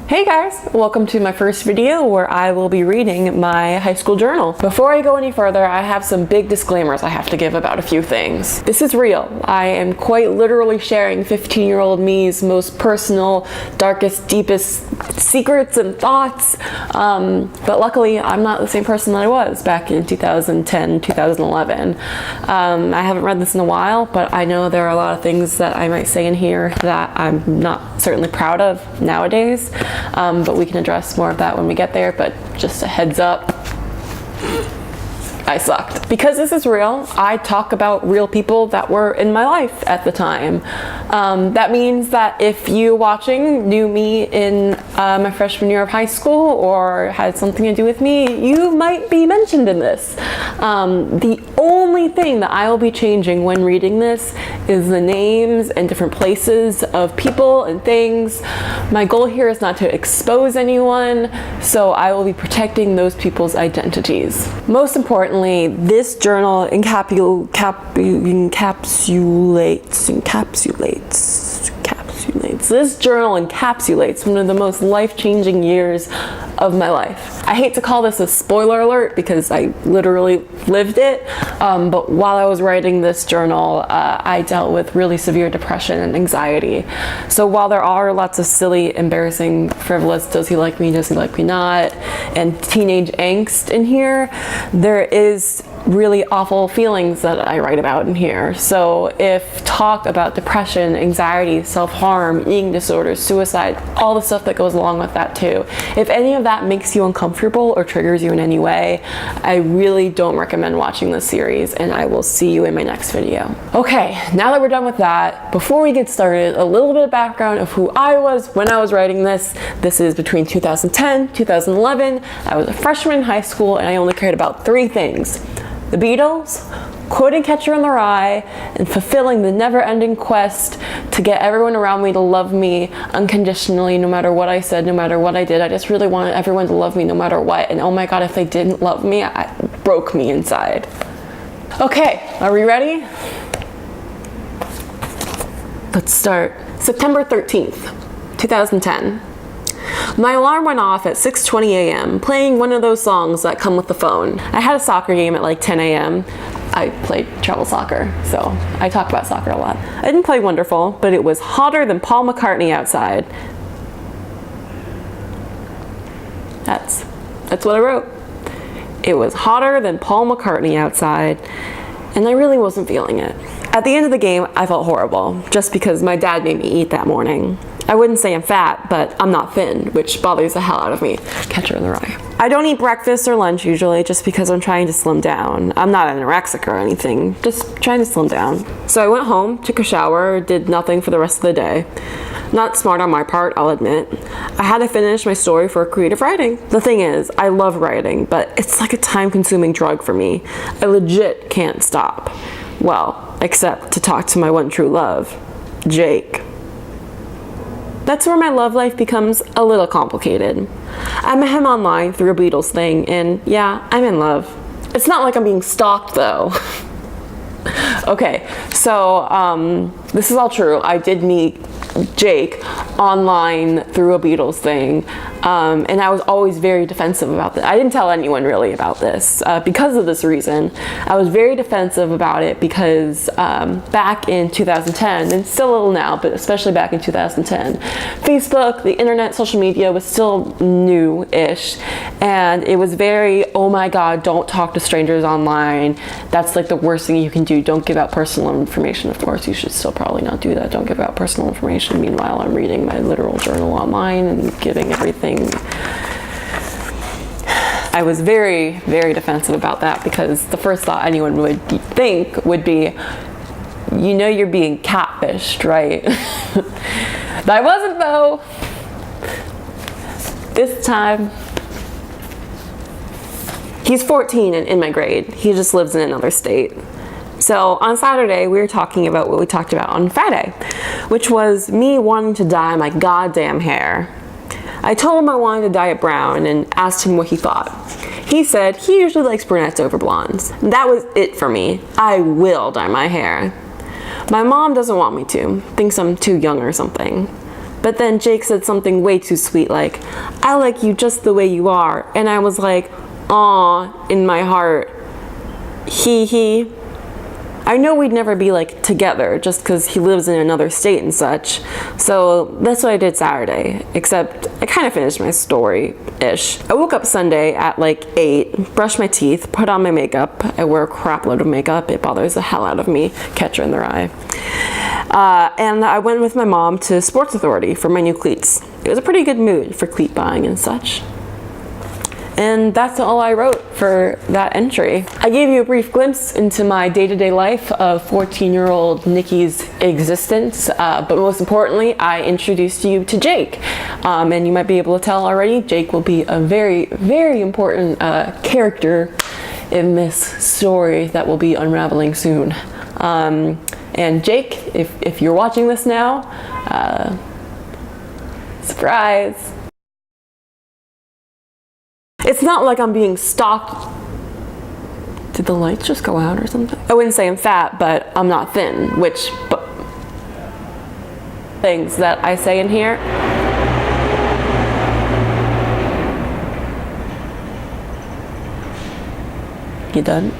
Hey guys, welcome to my first video where I will be reading my high school journal. Before I go any further, I have some big disclaimers I have to give about a few things. This is real. I am quite literally sharing 15-year-old me's most personal, darkest, deepest secrets and thoughts. But luckily, I'm not the same person that I was back in 2010, 2011. I haven't read this in a while, but I know there are a lot of things that I might say in here that I'm not certainly proud of nowadays. But we can address more of that when we get there, but just a heads up, I sucked. Because this is real, I talk about real people that were in my life at the time. That means that if you watching knew me in my freshman year of high school or had something to do with me, you might be mentioned in this. The only thing that I will be changing when reading this is the names and different places of people and things. My goal here is not to expose anyone, so I will be protecting those people's identities. Most importantly, this journal encapsulates this journal encapsulates one of the most life-changing years of my life. I hate to call this a spoiler alert because I literally lived it, but while I was writing this journal, I dealt with really severe depression and anxiety. So while there are lots of silly, embarrassing, frivolous, does he like me not, and teenage angst in here, there is really awful feelings that I write about in here. So if talk about depression, anxiety, self-harm, eating disorders, suicide, all the stuff that goes along with that too, if any of that makes you uncomfortable or triggers you in any way, I really don't recommend watching this series, and I will see you in my next video. Okay, now that we're done with that, before we get started, a little bit of background of who I was when I was writing this. This is between 2010, 2011. I was a freshman in high school and I only cared about three things: the Beatles, quoting Catcher in the Rye, and fulfilling the never-ending quest to get everyone around me to love me unconditionally, no matter what I said, no matter what I did. I just really wanted everyone to love me no matter what, and oh my god, if they didn't love me, it broke me inside. Okay, are we ready? Let's start. September 13th, 2010. My alarm went off at 6:20 a.m., playing one of those songs that come with the phone. I had a soccer game at like 10 a.m. I played travel soccer, so I talk about soccer a lot. I didn't play wonderful, but it was hotter than Paul McCartney outside. That's what I wrote. It was hotter than Paul McCartney outside, and I really wasn't feeling it. At the end of the game, I felt horrible, just because my dad made me eat that morning. I wouldn't say I'm fat, but I'm not thin, which bothers the hell out of me. Catcher in the Rye. I don't eat breakfast or lunch usually, just because I'm trying to slim down. I'm not anorexic or anything, just trying to slim down. So I went home, took a shower, did nothing for the rest of the day. Not smart on my part, I'll admit. I had to finish my story for creative writing. The thing is, I love writing, but it's like a time-consuming drug for me. I legit can't stop. Well, except to talk to my one true love, Jake. That's where my love life becomes a little complicated. I met him online through a Beatles thing, and yeah, I'm in love. It's not like I'm being stalked though. Okay, so this is all true. I did meet Jake online through a Beatles thing, and I was always very defensive about that. I didn't tell anyone really about this because of this reason. I was very defensive about it because back in 2010, and still a little now, but especially back in 2010, Facebook, the internet, social media was still new-ish, and it was very, oh my god, don't talk to strangers online. That's like the worst thing you can do. Don't give out personal information. Of course, you should still probably not do that. Don't give out personal information. Meanwhile, I'm reading my literal journal online and giving everything. I was very, very defensive about that because the first thought anyone would think would be, you know you're being catfished, right? I wasn't though. This time, he's 14 and in my grade. He just lives in another state. So on Saturday, we were talking about what we talked about on Friday, which was me wanting to dye my goddamn hair. I told him I wanted to dye it brown and asked him what he thought. He said he usually likes brunettes over blondes. That was it for me. I will dye my hair. My mom doesn't want me to, thinks I'm too young or something. But then Jake said something way too sweet, like, I like you just the way you are. And I was like, aw, in my heart. He. I know we'd never be like together just because he lives in another state and such. So that's what I did Saturday, except I kind of finished my story-ish. I woke up Sunday at like 8, brushed my teeth, put on my makeup. I wear a crap load of makeup. It bothers the hell out of me. Catcher in their eye. And I went with my mom to Sports Authority for my new cleats. It was a pretty good mood for cleat buying and such. And that's all I wrote for that entry. I gave you a brief glimpse into my day-to-day life of 14-year-old Nikki's existence, but most importantly, I introduced you to Jake. And you might be able to tell already, Jake will be a very, very important character in this story that will be unraveling soon. And Jake, if you're watching this now, surprise. It's not like I'm being stalked. Did the lights just go out or something? I wouldn't say I'm fat, but I'm not thin, which things that I say in here. You done?